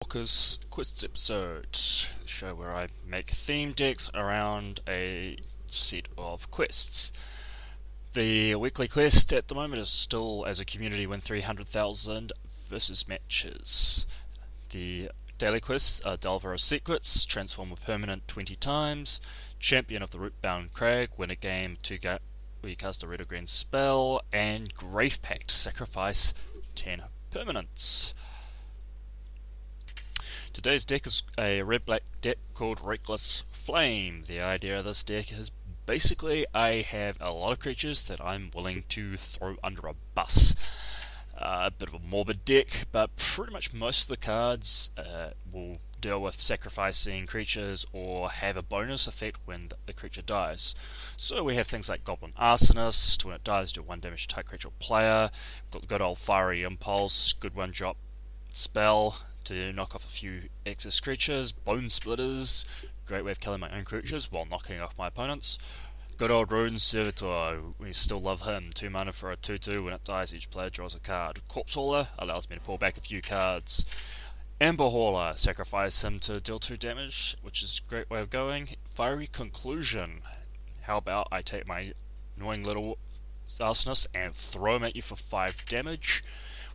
Walker's Quests episode, the show where I make theme decks around a set of quests. The weekly quest at the moment is still, as a community, win 300,000 versus matches. The daily quests are Delver of Secrets, transform a permanent 20 times, Champion of the Rootbound Crag, win a game where you cast a red or green spell, and Grave Pact, sacrifice 10 permanents. Today's deck is a red-black deck called Reckless Flame. The idea of this deck is basically I have a lot of creatures that I'm willing to throw under a bus. A bit of a morbid deck, but pretty much most of the cards will deal with sacrificing creatures or have a bonus effect when the creature dies. So we have things like Goblin Arsonist, when it dies do 1 damage to target creature or player. We've got the good old Fiery Impulse, good 1-drop spell to knock off a few excess creatures. Bone Splitters, great way of killing my own creatures while knocking off my opponents. Good old Rune Servitor, we still love him. 2 mana for a 2-2, when it dies each player draws a card. Corpse Hauler allows me to pull back a few cards. Amber Hauler, sacrifice him to deal 2 damage, which is a great way of going. Fiery Conclusion, how about I take my annoying little Arsonist and throw him at you for 5 damage.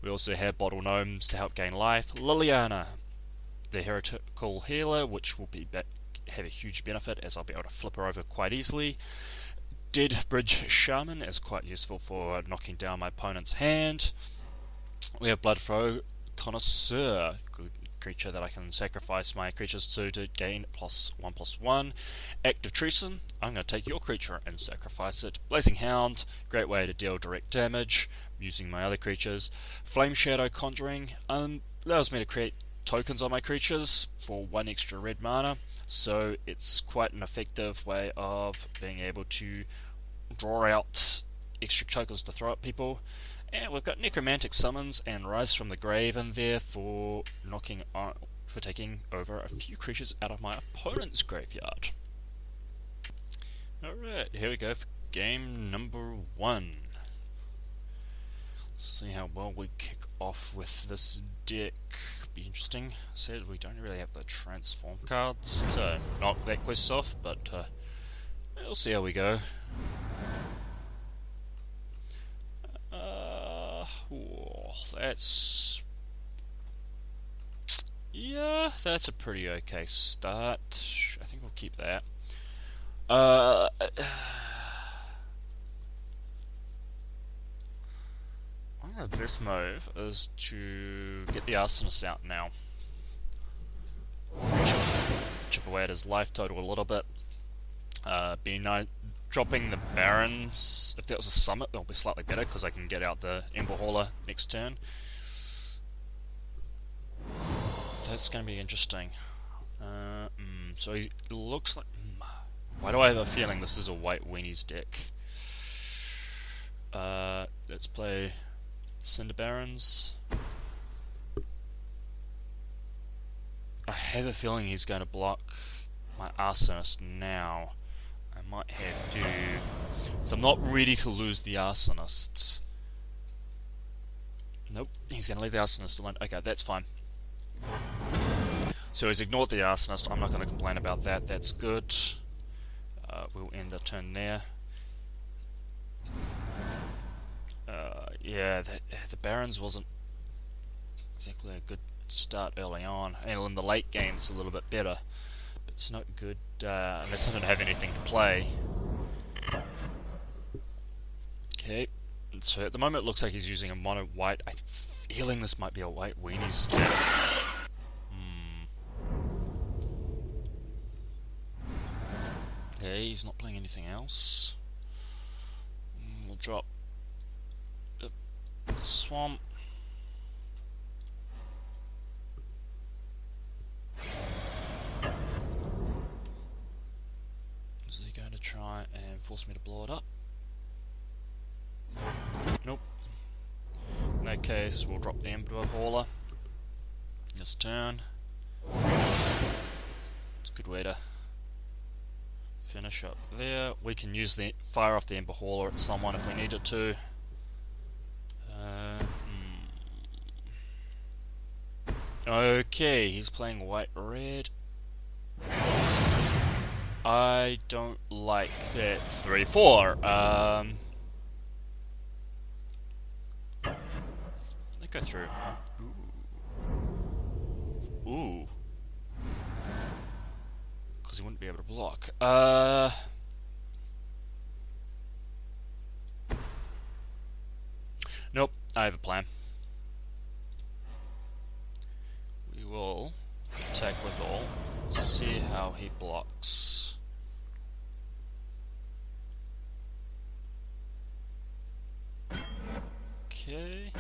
We also have Bottle Gnomes to help gain life. Liliana, the Heretical Healer, which will have a huge benefit as I'll be able to flip her over quite easily. Dead Bridge Shaman is quite useful for knocking down my opponent's hand. We have Bloodflow Connoisseur, good creature that I can sacrifice my creatures to gain +1/+1. Act of Treason, I'm going to take your creature and sacrifice it. Blazing Hound, great way to deal direct damage using my other creatures. Flame Shadow Conjuring allows me to create tokens on my creatures for 1 extra red mana, so it's quite an effective way of being able to draw out extra tokens to throw at people. And we've got Necromantic Summons and Rise from the Grave in there for taking over a few creatures out of my opponent's graveyard. Alright, here we go for game number 1. See how well we kick off with this deck. Be interesting. Said we don't really have the transform cards to knock that quest off, but we'll see how we go. That's a pretty okay start. I think we'll keep that. The best move is to get the Arsonist out now. Chip away at his life total a little bit. Dropping the Barons, if that was a summit, that'll be slightly better because I can get out the Ember Hauler next turn. That's going to be interesting. So he looks like... why do I have a feeling this is a White Weenies deck? Let's play Cinder Barons. I have a feeling he's going to block my Arsonist now. I might have to... So I'm not ready to lose the Arsonists. Nope, he's going to leave the Arsonist alone. Okay, that's fine. So he's ignored the Arsonist. I'm not going to complain about that. That's good. We'll end the turn there. Yeah, the Barons wasn't exactly a good start early on. And in the late game it's a little bit better. But it's not good unless I don't have anything to play. Okay, so at the moment it looks like he's using a mono white. I'm feeling this might be a White Weenies deck. Okay, he's not playing anything else. We'll drop the Swamp. Is he going to try and force me to blow it up? Nope. In that case, we'll drop the Ember Hauler this turn. It's a good way to finish up there. We can use the fire off the Ember Hauler at someone if we needed to. Okay, he's playing white-red. I don't like that 3-4. Let go through. Ooh. Because he wouldn't be able to block. Nope, I have a plan. We will attack with all. See how he blocks. Okay.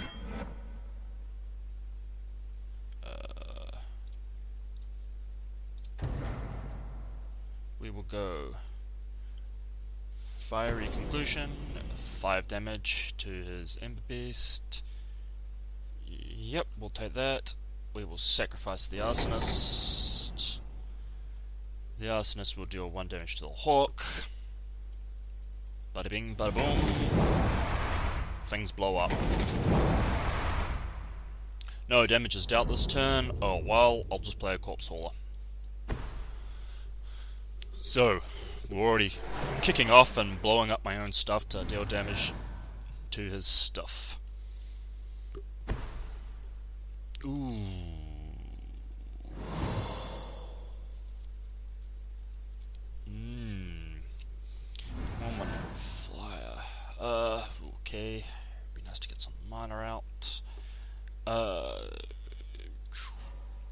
We will go Fiery Conclusion, 5 damage to his Ember Beast. Yep, we'll take that. We will sacrifice the Arsonist. The Arsonist will deal 1 damage to the Hawk. Bada bing, bada boom. Things blow up. No damage is dealt this turn. Oh well, I'll just play a Corpse Hauler. So, we're already kicking off and blowing up my own stuff to deal damage to his stuff. Ooh. One flyer. Okay. Be nice to get some mana out. I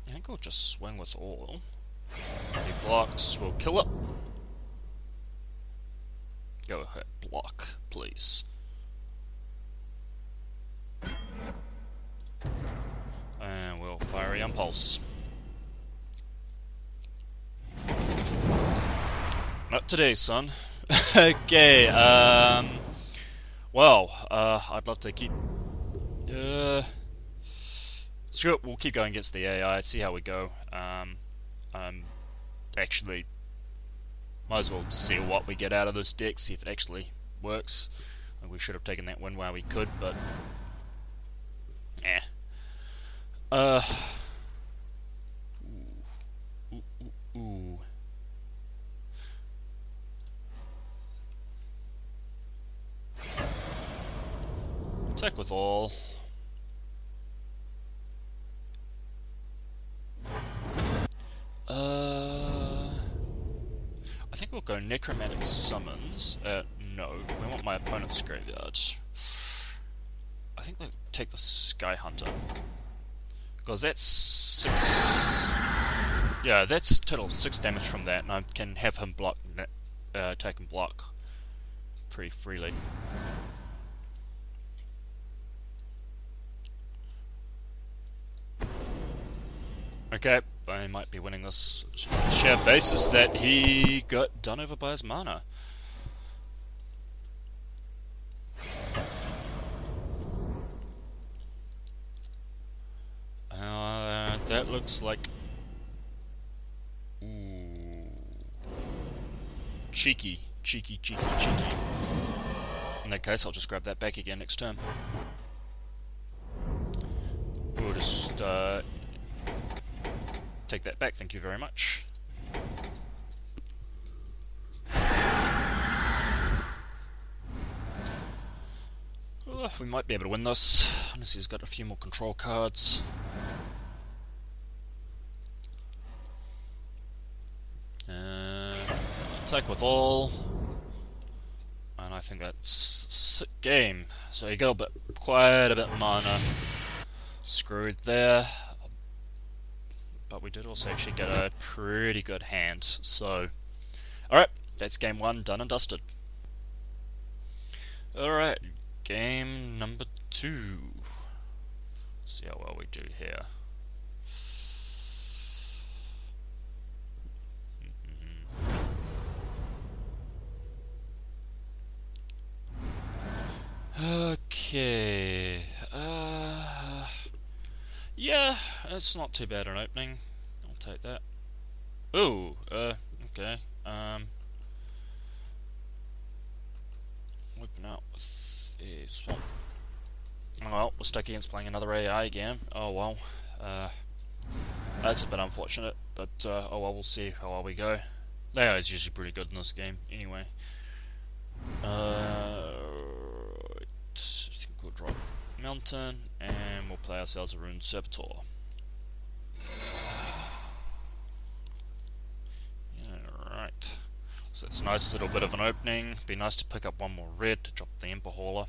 think I'll just swing with all. If he blocks, we'll kill it. Go ahead, block, please. And we'll Fiery Impulse. Not today, son. Okay, well, I'd love to keep... Screw it, we'll keep going against the AI, see how we go. Actually, might as well see what we get out of this deck, see if it actually works. We should have taken that win while we could, but... Ooh. Attack with all. I think we'll go Necromantic Summons. No, we want my opponent's graveyard. I think we'll take the Sky Hunter. Because that's 6... Yeah, that's total 6 damage from that, and I can have him block, take and block pretty freely. Okay, I might be winning this sheer basis that he got done over by his mana. That looks like... Ooh. Cheeky. In that case, I'll just grab that back again next turn. We'll just, take that back, thank you very much. We might be able to win this, unless he's got a few more control cards. Attack with all. And I think that's sick game. So you got quite a bit of mana screwed there. But we did also actually get a pretty good hand. So, alright, that's game 1 done and dusted. Alright, game number 2. See how well we do here. Okay. Yeah, it's not too bad an opening. I'll take that. Ooh, okay. Wiping out with a swamp. Well, we're stuck against playing another AI again. Oh well. That's a bit unfortunate, but oh well, we'll see how well we go. Leo is usually pretty good in this game, anyway. I think we'll drop Mountain, and we'll play ourselves a Rune Servitor. Alright. So it's a nice little bit of an opening. Be nice to pick up one more red to drop the Emperor Hauler.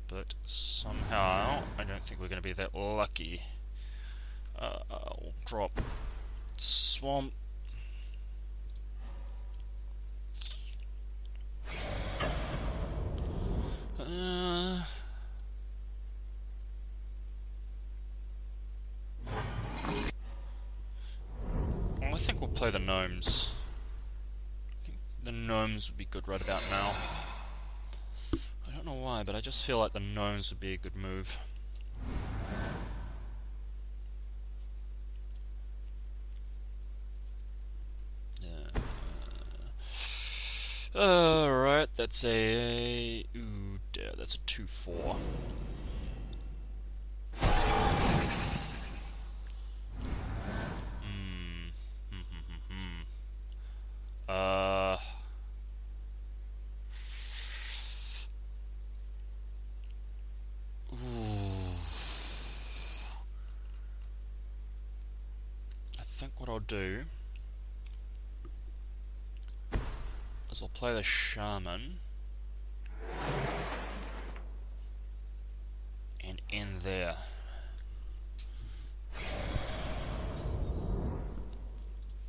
But somehow, I don't think we're going to be that lucky. I'll drop Swamp. I think we'll play the Gnomes. I think the Gnomes would be good right about now. I don't know why, but I just feel like the Gnomes would be a good move. Alright, that's a... Ooh, dear, that's a 2-4. I think what I'll do is I'll play the Shaman and end there.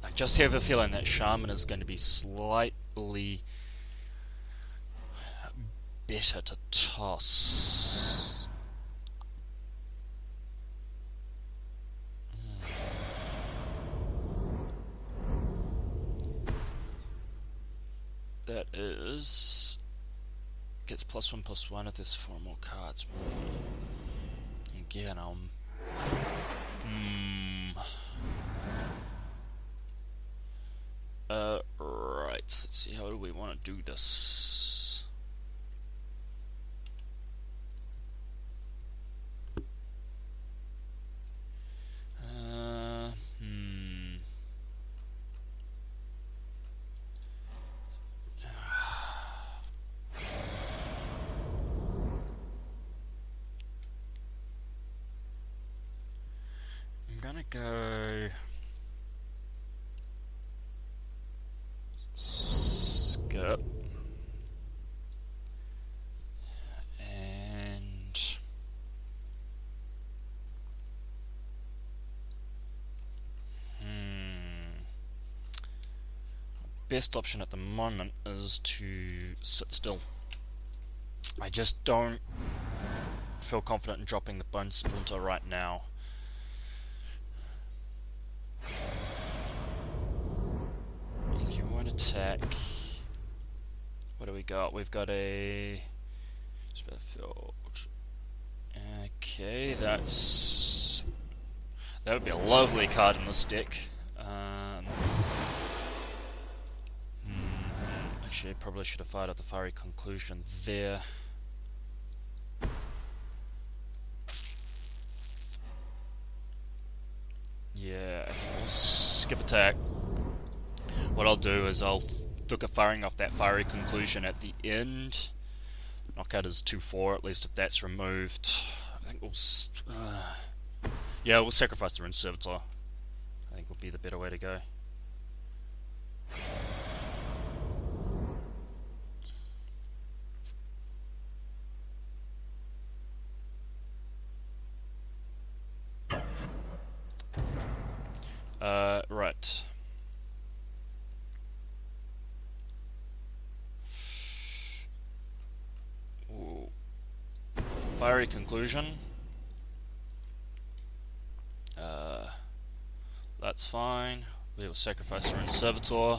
I just have a feeling that Shaman is going to be slightly better to toss. That is... gets +1/+1 if there's 4 more cards. Again, right, let's see, how do we want to do this? I'm gonna go skip and best option at the moment is to sit still. I just don't feel confident in dropping the Bone Splinter right now. If you want to attack, what do we got? We've got a Spellfield. Okay, that would be a lovely card in this deck. Actually, I probably should have fired at the Fiery Conclusion there. Yeah, we'll skip attack. What I'll do is I'll look at firing off that Fiery Conclusion at the end. Knockout is 2-4, at least if that's removed. I think we'll... yeah, we'll sacrifice the Rune Servitor. I think will be the better way to go. Right. Ooh. Fiery Conclusion. That's fine. We will sacrifice the Rune Servitor.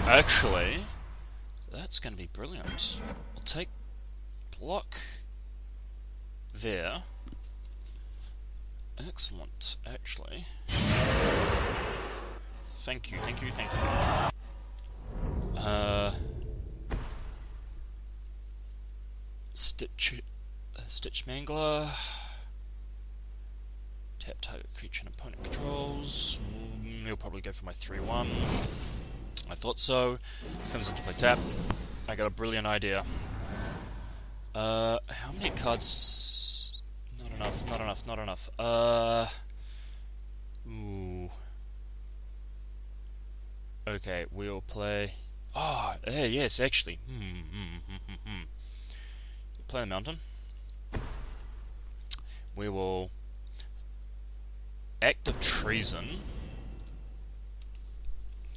Actually, that's going to be brilliant. I'll take block there. Excellent, actually. Thank you, thank you, thank you. Stitch Mangler. Tap target creature and opponent controls. He'll probably go for my 3-1. I thought so. Comes into play tap. I got a brilliant idea. How many cards? Not enough, not enough, not enough. Ooh. Okay, we'll play... Oh, hey, yes, actually. Play the mountain. We will... Act of Treason.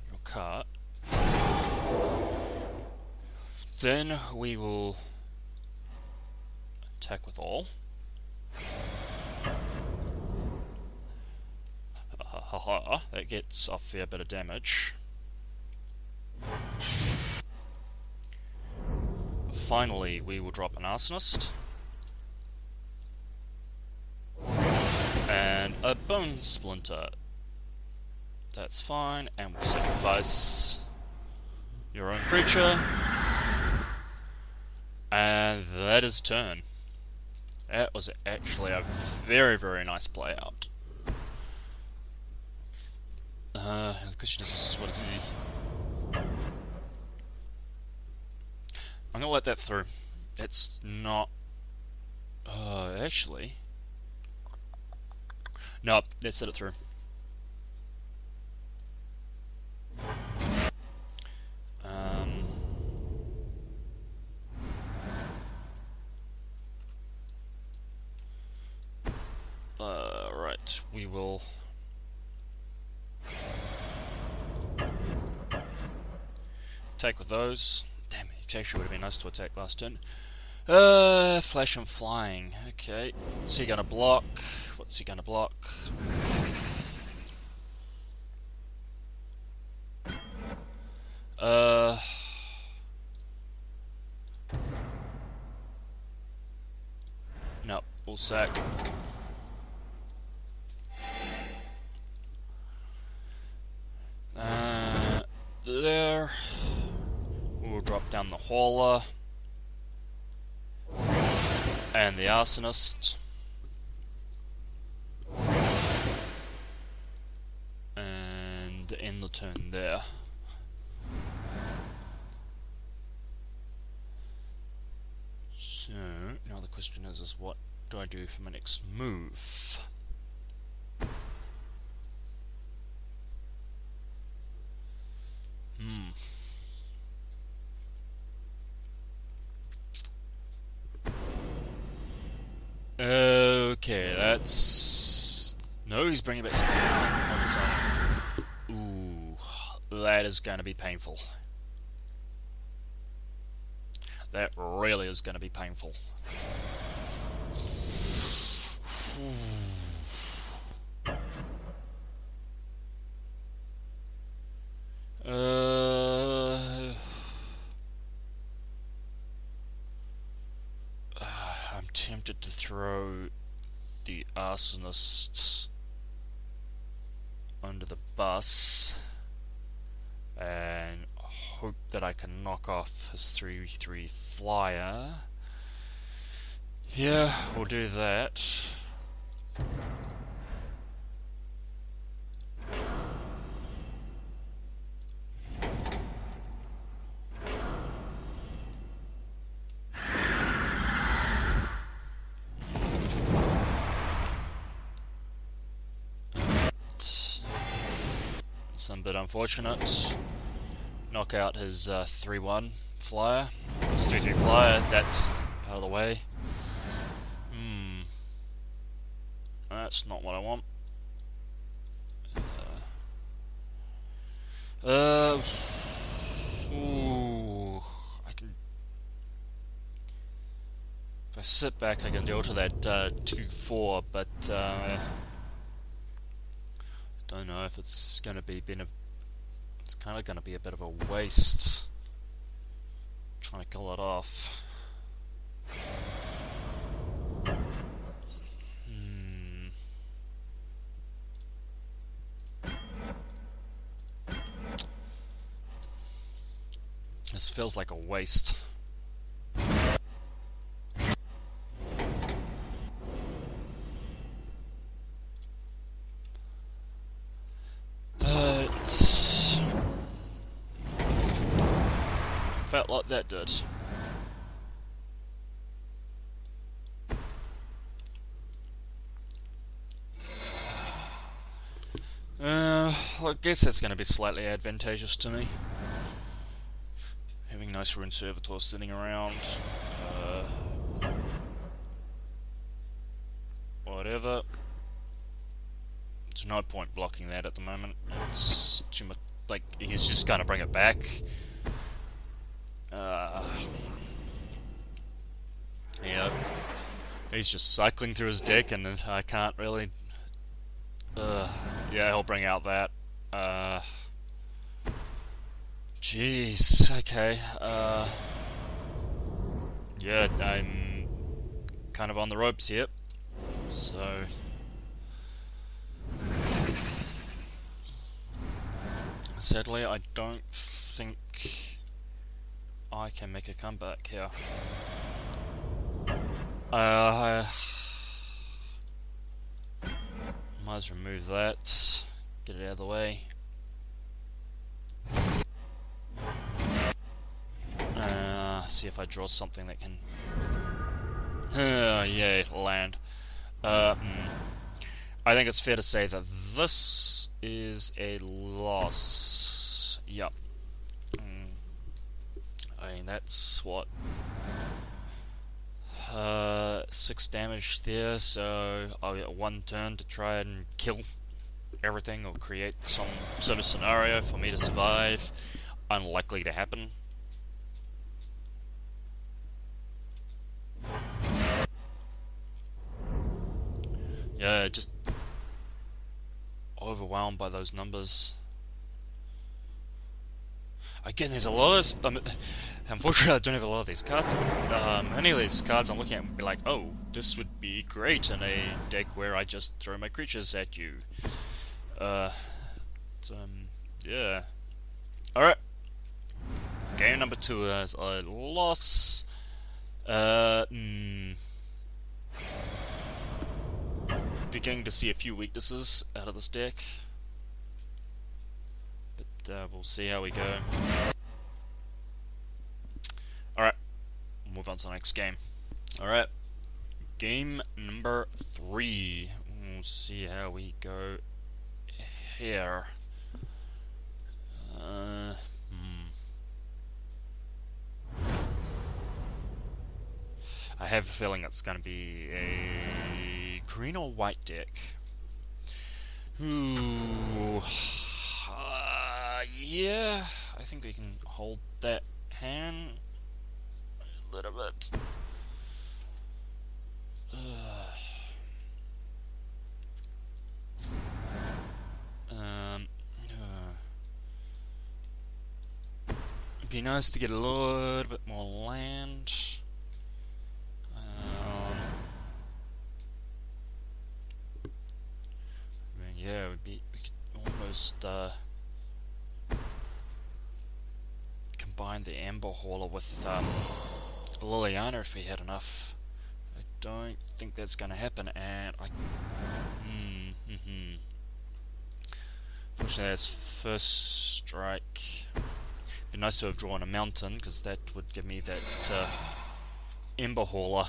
Your card. Then we will... attack with all. Haha, that gets a fair bit of damage. Finally, we will drop an Arsonist. And a Bone Splinter. That's fine, and we'll sacrifice your own creature. And that is turn. That was actually a very, very nice play out. The question is, what is he? I'm gonna let that through. It's not... actually... No, let's let it through. Right, we will... attack with those. Damn, it actually would have been nice to attack last turn. Flash and flying. Okay, what's he gonna block? What's he gonna block? No, we'll sack. There. We'll drop down the Hauler. And the Arsonist. And end the turn there. So, now the question is what do I do for my next move? Okay, that's... No, he's bringing back something on his own. Ooh, that is going to be painful. That really is going to be painful. I'm tempted to throw the Arsonists under the bus and hope that I can knock off his 3/3 flyer. Yeah, we'll do that. Some bit unfortunate. Knock out his 3/1 flyer. His 3/3 flyer, that's out of the way. That's not what I want. Ooh, I can... If I sit back I can deal to that 2/4, but don't know if it's gonna be it's kind of gonna be a bit of a waste trying to kill it off. This feels like a waste. that did. I guess that's going to be slightly advantageous to me. Having nice rune servitors sitting around. Whatever. There's no point blocking that at the moment. It's too much. Like, he's just going to bring it back. Yeah. He's just cycling through his deck, and I can't really. Yeah, he'll bring out that. Jeez. Okay. Yeah, I'm kind of on the ropes here. So. Sadly, I don't think I can make a comeback here. Might as well remove that. Get it out of the way. See if I draw something that can. Yeah, land. I think it's fair to say that this is a loss. Yup. I mean, that's what. 6 damage there, so I'll get 1 turn to try and kill everything or create some sort of scenario for me to survive. Unlikely to happen. Yeah, just overwhelmed by those numbers. Again, there's a lot of. Unfortunately, I don't have a lot of these cards. Any of these cards I'm looking at would be like, oh, this would be great in a deck where I just throw my creatures at you. Yeah. Alright. Game number 2 as a loss. Beginning to see a few weaknesses out of this deck. But we'll see how we go. Alright, we'll move on to the next game. Alright, game number 3. We'll see how we go here. I have a feeling it's going to be a green or white deck. Ooh. Yeah, I think we can hold that hand a little bit. It'd be nice to get a little bit more land. Yeah, we could almost combine the Amber Hauler with Liliana if we had enough. I don't think that's going to happen, and Fortunately, that's first strike. Be nice to have drawn a mountain, because that would give me that Ember Hauler.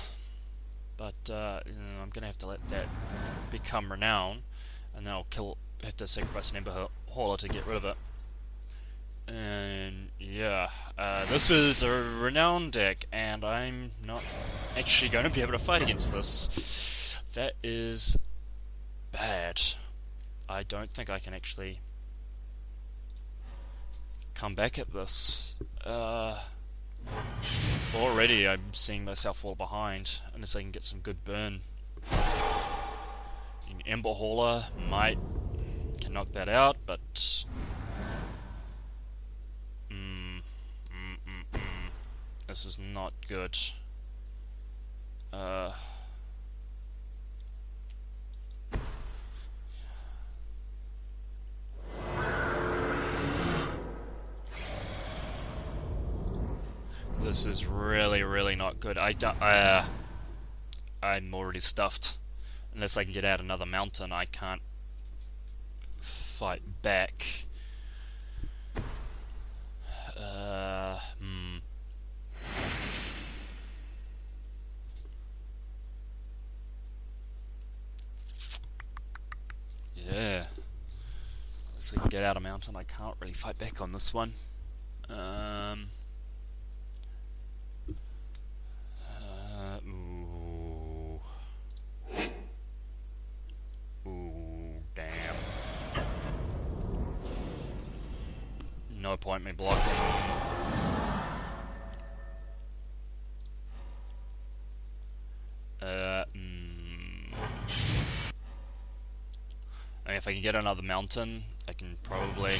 But I'm going to have to let that become Renown, and then I'll have to sacrifice an Ember Hauler to get rid of it. And yeah, this is a Renown deck, and I'm not actually going to be able to fight against this. That is bad. I don't think I can actually come back at this. Already I'm seeing myself fall behind, unless I can get some good burn. Ember Hauler can knock that out, but this is not good. This is really, really not good. I'm already stuffed. Unless I can get out another mountain, I can't fight back. get out a mountain. I can't really fight back on this one. Ooh. Ooh, damn. No point me blocking. I mean, if I can get another mountain, I can probably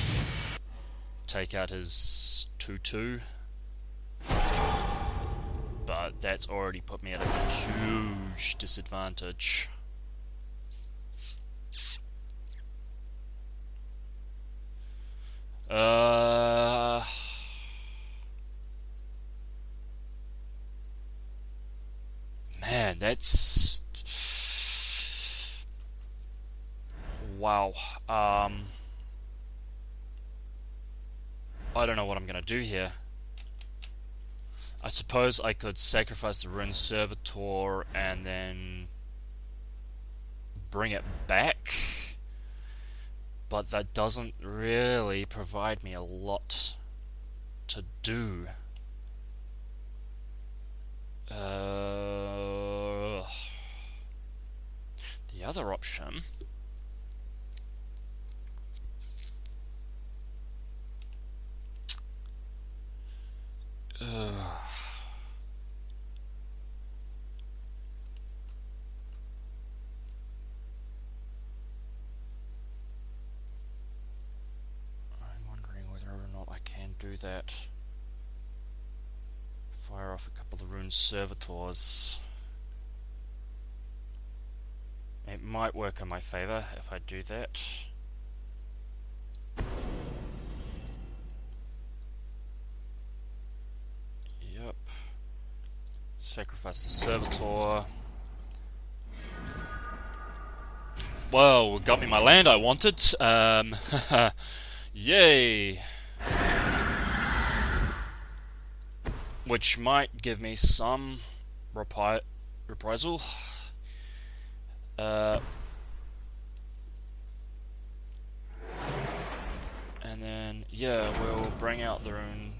take out his 2-2. But that's already put me at a huge disadvantage. Man, that's... Wow. I don't know what I'm gonna do here. I suppose I could sacrifice the Rune Servitor and then bring it back, but that doesn't really provide me a lot to do. The other option... I'm wondering whether or not I can do that. Fire off a couple of Rune Servitors. It might work in my favour if I do that. Yep. Sacrifice the Servitor. Well, got me my land I wanted. Yay! Which might give me some reprisal. And then, yeah, we'll bring out the Rune.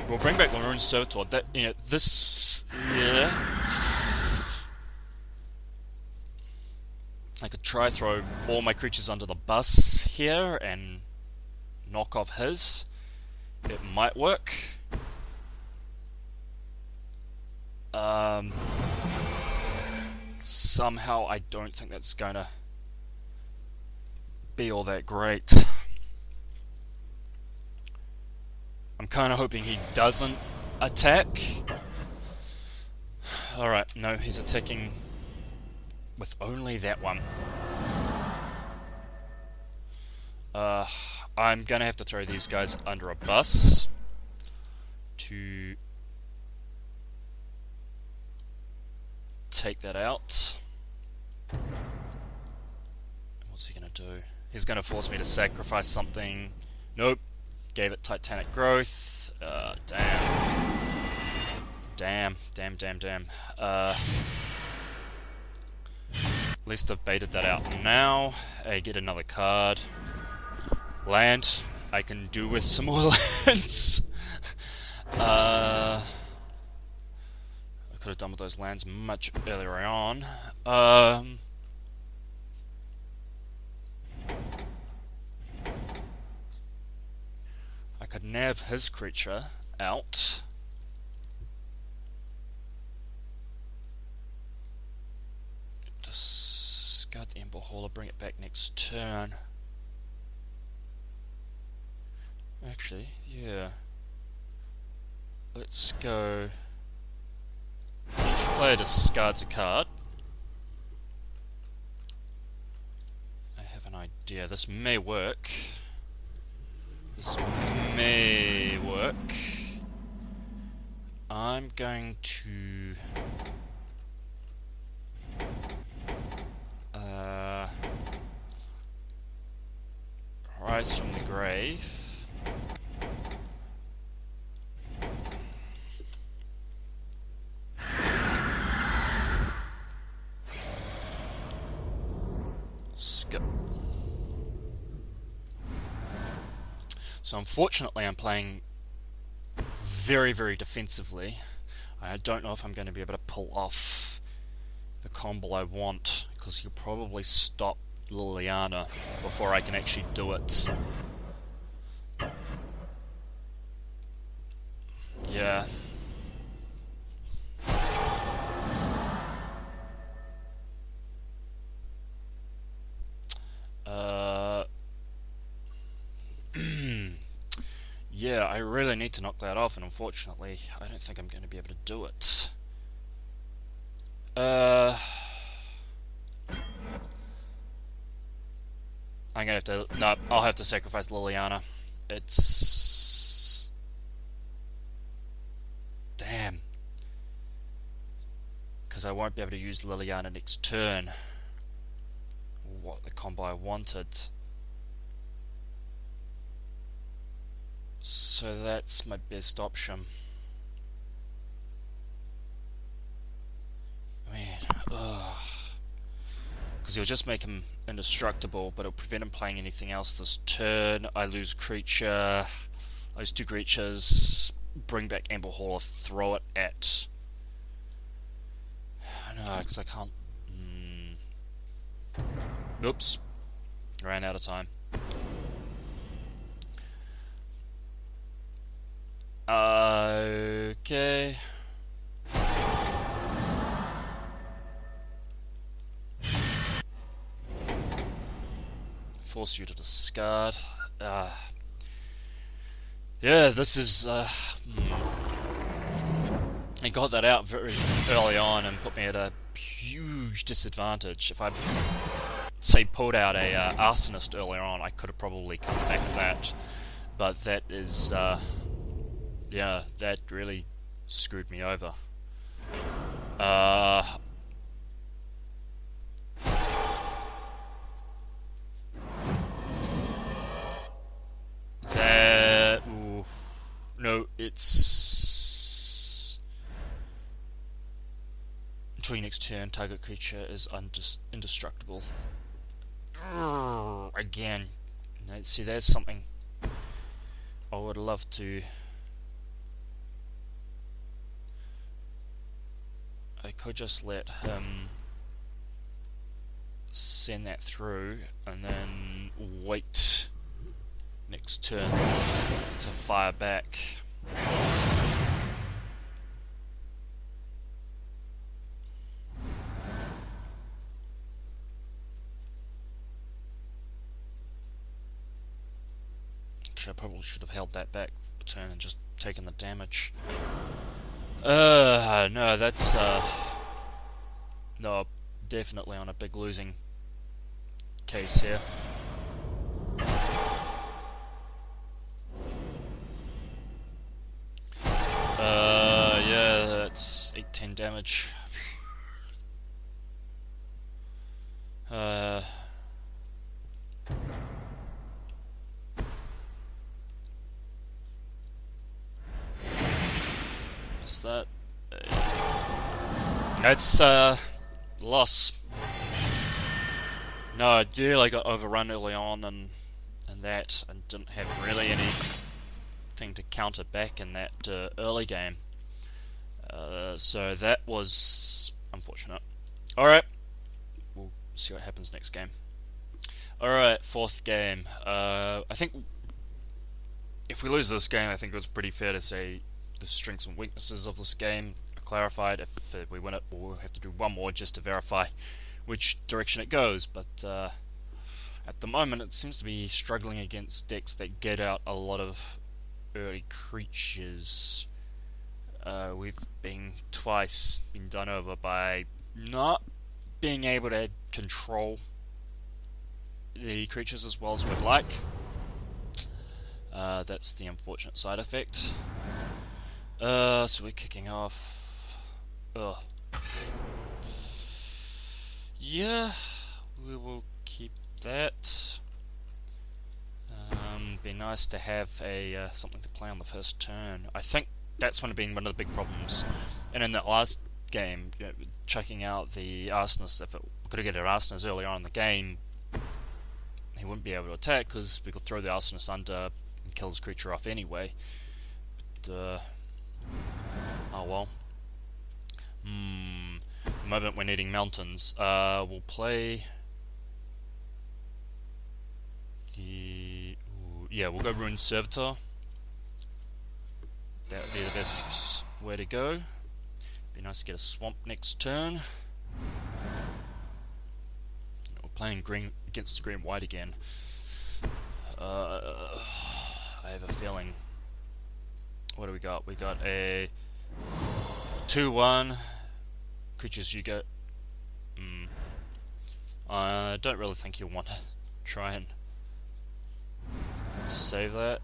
We'll bring back the Rune Servitor. That, you know, this, yeah. I could try throw all my creatures under the bus here and knock off his. It might work. Somehow I don't think that's gonna be all that great. I'm kinda hoping he doesn't attack. Alright, no, he's attacking with only that one. I'm gonna have to throw these guys under a bus to take that out. What's he gonna do? He's gonna force me to sacrifice something. Nope. Gave it Titanic Growth. Damn. At least I've baited that out now. I get another card. Land. I can do with some more lands. I could have done with those lands much earlier on. I could nab his creature out. Discard the Ember Hauler, bring it back next turn. Actually, yeah. Let's go. Each player discards a card. I have an idea. This may work. I'm going to Rise from the Grave. Skip. So unfortunately I'm playing very, very defensively. I don't know if I'm going to be able to pull off the combo I want, because he'll probably stop Liliana before I can actually do it. Yeah. Yeah, I really need to knock that off, and unfortunately, I don't think I'm going to be able to do it. I'm gonna have to. No, I'll have to sacrifice Liliana. It's. Damn. Because I won't be able to use Liliana next turn. What the combo I wanted. So that's my best option. Man, ugh. Because he'll just make him indestructible, but it'll prevent him playing anything else this turn. I lose creature. I lose 2 creatures. Bring back Amber Hauler, throw it at. No, because I can't. Oops. Ran out of time. Okay. Force you to discard. Yeah, this is. He got that out very early on and put me at a huge disadvantage. If I'd, say, pulled out a Arsonist earlier on, I could have probably come back at that. But that is. Yeah, that really screwed me over. Ooh, no, it's until your next turn, target creature is indestructible. Again, see, there's something I would love to. I could just let him send that through and then wait next turn to fire back. Actually, I probably should have held that back for a turn and just taken the damage. No, that's, no, definitely on a big losing case here. Yeah, that's 8-10 damage. What's that? That's, loss. No, I really got overrun early on and that, and didn't have really anything to counter back in that early game. So that was unfortunate. Alright, we'll see what happens next game. Alright, 4th game. I think if we lose this game, I think it was pretty fair to say the strengths and weaknesses of this game are clarified. If we win it, we'll have to do one more just to verify which direction it goes, but at the moment it seems to be struggling against decks that get out a lot of early creatures. We've been twice been done over by not being able to control the creatures as well as we'd like. That's the unfortunate side effect. So we're kicking off. Ugh. Yeah, we will keep that. Be nice to have a something to play on the first turn. I think that's one of the big problems. And in that last game, checking out the Arsonist, if it could have get an Arsonist earlier on in the game, he wouldn't be able to attack because we could throw the Arsonist under, kill his creature off anyway. But, oh well. The moment we're needing mountains. We'll play the... yeah, we'll go Rune Servitor. That would be the best way to go. Be nice to get a swamp next turn. We're playing green against green white again. I have a feeling. What do we got? We got a 2/1 creatures you get. I don't really think you'll want to try and save that.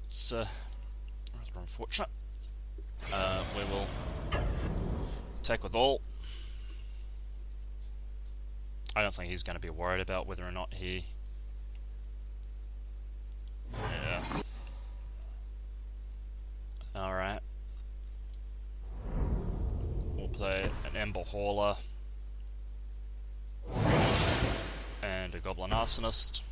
That's rather unfortunate. We will attack with all. I don't think he's going to be worried about whether or not he... yeah. Alright. We'll play an Ember Hauler and a Goblin Arsonist.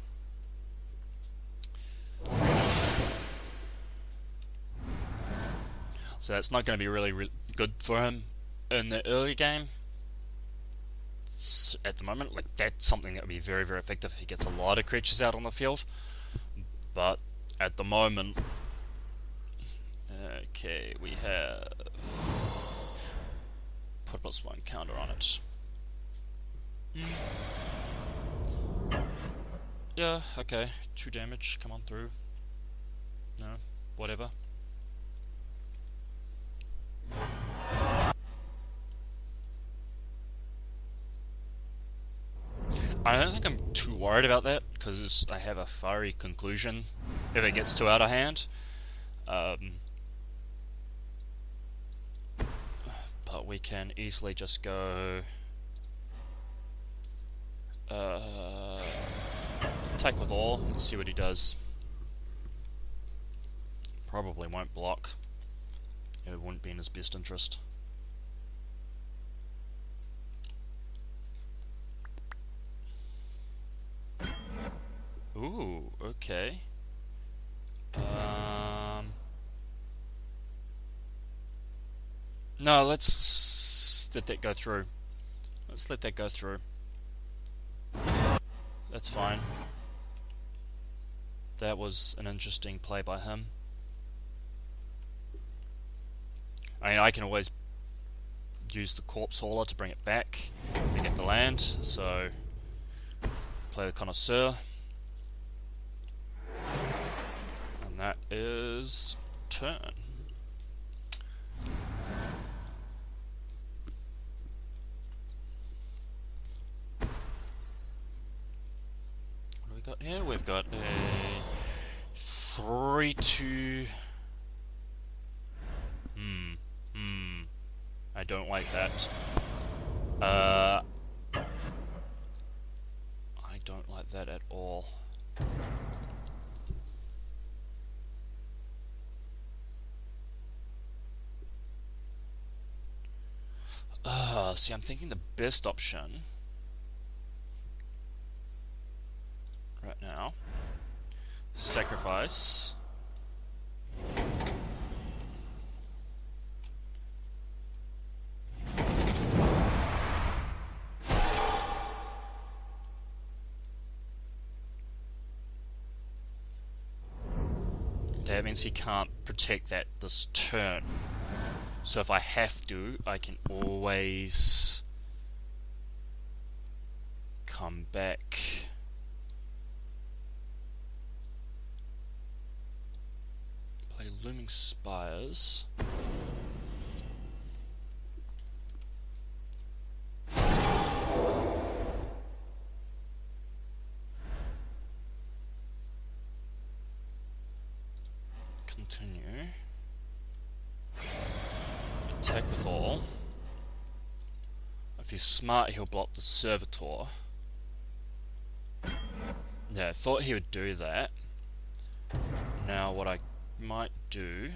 So that's not going to be really good for him in the early game. At the moment, like, that's something that would be very effective if he gets a lot of creatures out on the field. But at the moment, okay, we have put +1 counter on it. Yeah, okay, 2 damage, come on through. No, whatever. I don't think I'm too worried about that, because I have a fiery conclusion if it gets too out of hand. But we can easily just go... attack with all, and see what he does. Probably won't block. It wouldn't be in his best interest. Ooh, okay. No, let's let that go through. Let's let that go through. That's fine. That was an interesting play by him. I mean, I can always use the Corpse Hauler to bring it back and get the land, so play the Connoisseur. And that is turn. What do we got here? We've got a 3/2. I don't like that. I don't like that at all. See, I'm thinking the best option right now, sacrifice. That means he can't protect that this turn. So if I have to, I can always come back. Play Looming Spires. Continue. Attack with all. If he's smart, he'll block the Servitor. Yeah, I thought he would do that. Now what I might do...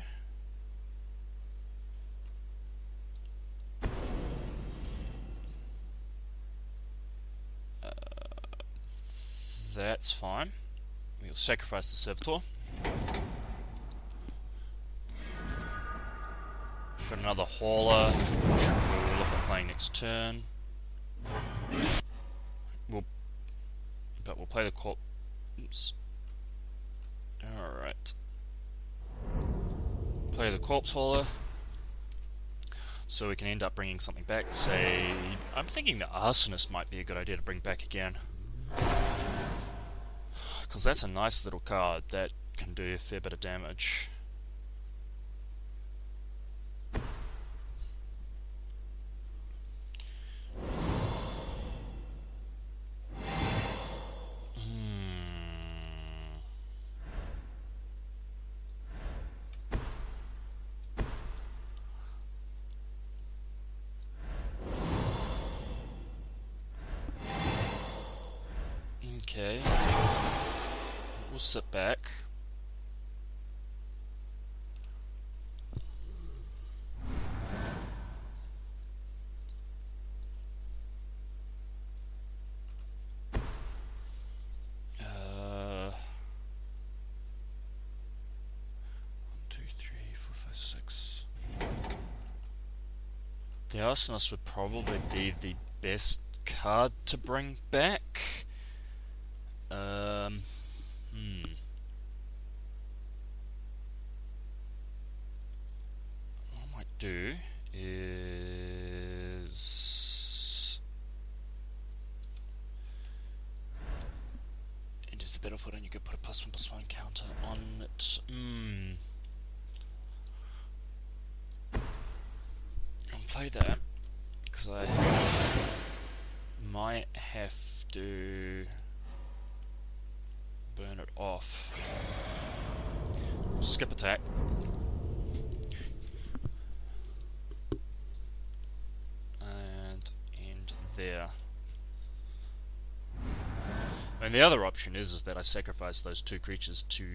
that's fine. We'll sacrifice the servitor. Got another hauler, which we'll look at playing next turn. We'll play the corpse. Oops. Alright. Play the corpse hauler. So we can end up bringing something back. Say, I'm thinking the arsonist might be a good idea to bring back again. Because that's a nice little card that can do a fair bit of damage. Okay. We'll sit back. The arsonist would probably be the best card to bring back. What I might do is enters the battlefield and you could put a +1/+1 counter on it. I'll play that because I might have to burn it off. Skip attack. And end there. And the other option is that I sacrifice those two creatures to...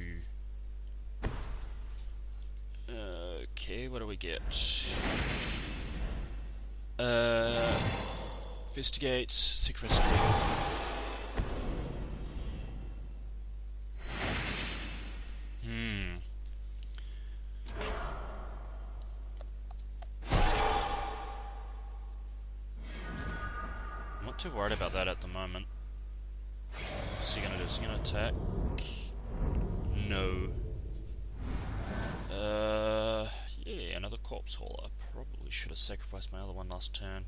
Okay, what do we get? Investigate, sacrifice... I'm not too worried about that at the moment. What's he gonna do? Is he gonna attack? No. Yeah, another corpse hauler. Probably should have sacrificed my other one last turn.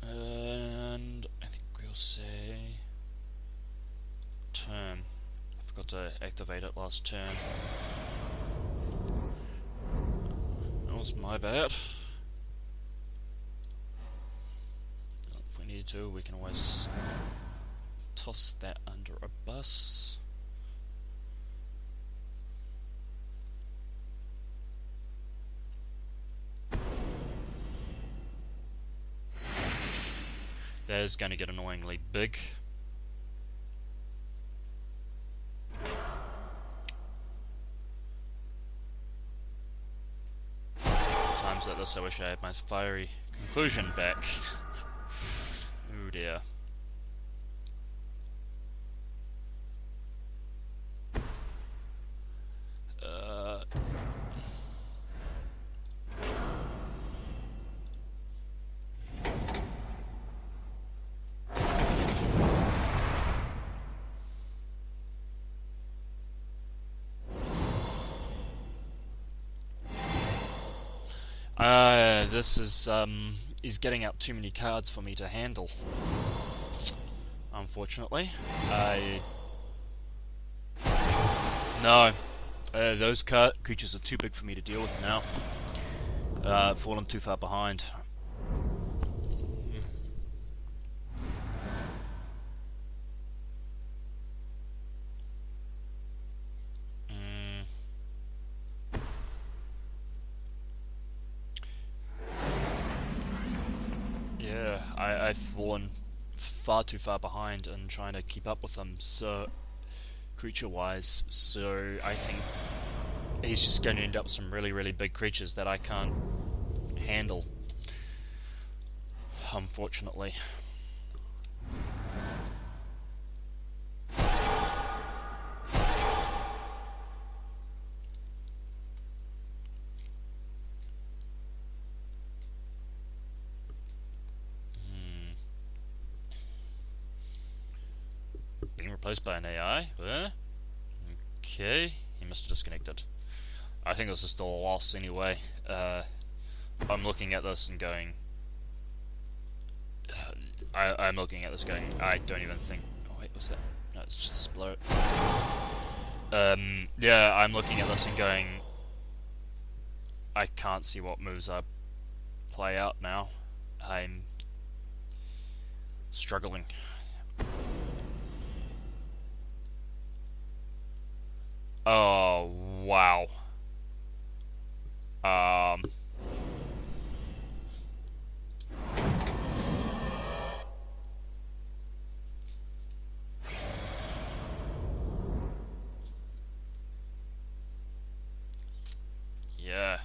And I think we'll say turn. I forgot to activate it last turn. That was my bad. If we need to, we can always toss that under a bus. That is going to get annoyingly big. Times like this I wish I had my fiery conclusion back. Oh dear. This is getting out too many cards for me to handle. Unfortunately, no, those creatures are too big for me to deal with now. Fallen too far behind. I've fallen far too far behind in trying to keep up with them, so creature-wise, so I think he's just going to end up with some really, really big creatures that I can't handle. unfortunately. Being replaced by an AI? Okay, he must have disconnected. I think this is still a loss anyway. I'm looking at this and going... I'm looking at this going, I don't even think... Oh wait, what's that? No, it's just a split. Yeah, I'm looking at this and going... I can't see what moves I play out now. I'm struggling. Oh, wow. Yeah.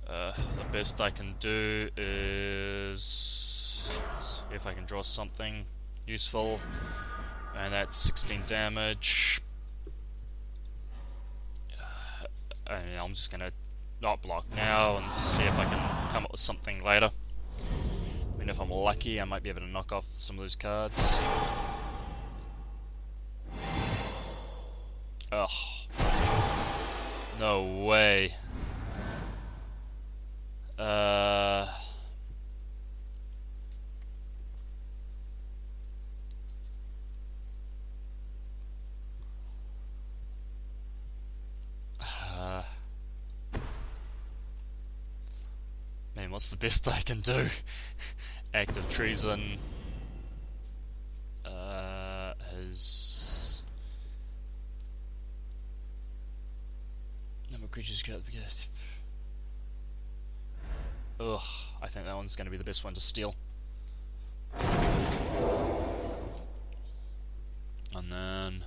The best I can do is see if I can draw something useful, and that's 16 damage. I'm just gonna not block now and see if I can come up with something later. I mean, if I'm lucky, I might be able to knock off some of those cards. Ugh. No way. Man, what's the best I can do? Act of treason. His number of creatures got. Ugh, I think that one's going to be the best one to steal. And then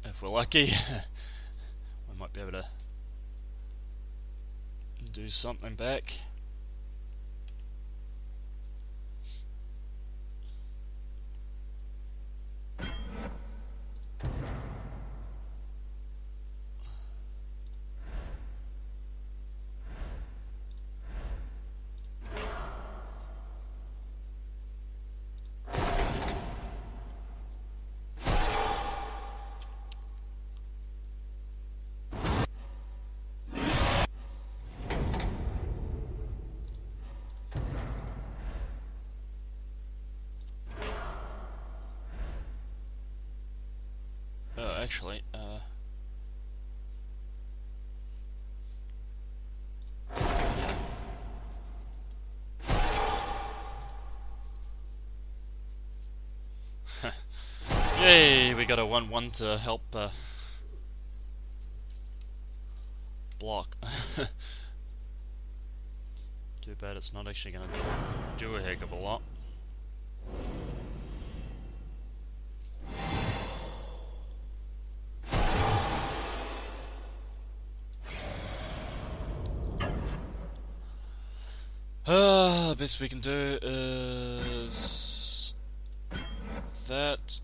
if we're lucky, we might be able to do something back. Actually, yay, we got a 1-1 to help block. Too bad it's not actually going to do a heck of a lot. The best we can do is that.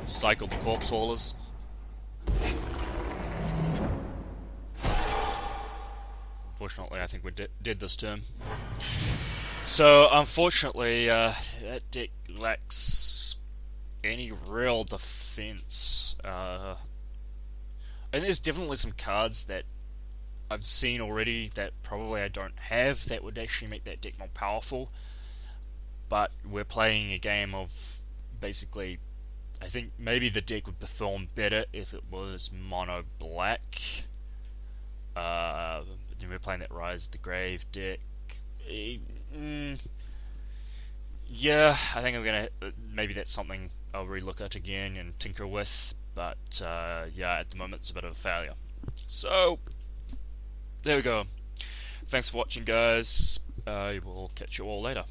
Cycle the corpse haulers. Unfortunately, I think we did this turn. So, unfortunately, that deck lacks any real defense. And there's definitely some cards that I've seen already that probably I don't have that would actually make that deck more powerful. But we're playing a game of basically, I think maybe the deck would perform better if it was mono black. Then we're playing that Rise of the Grave deck. Yeah, I think I'm gonna maybe that's something I'll relook at again and tinker with. But yeah, at the moment it's a bit of a failure. So there we go. Thanks for watching, guys. We'll catch you all later.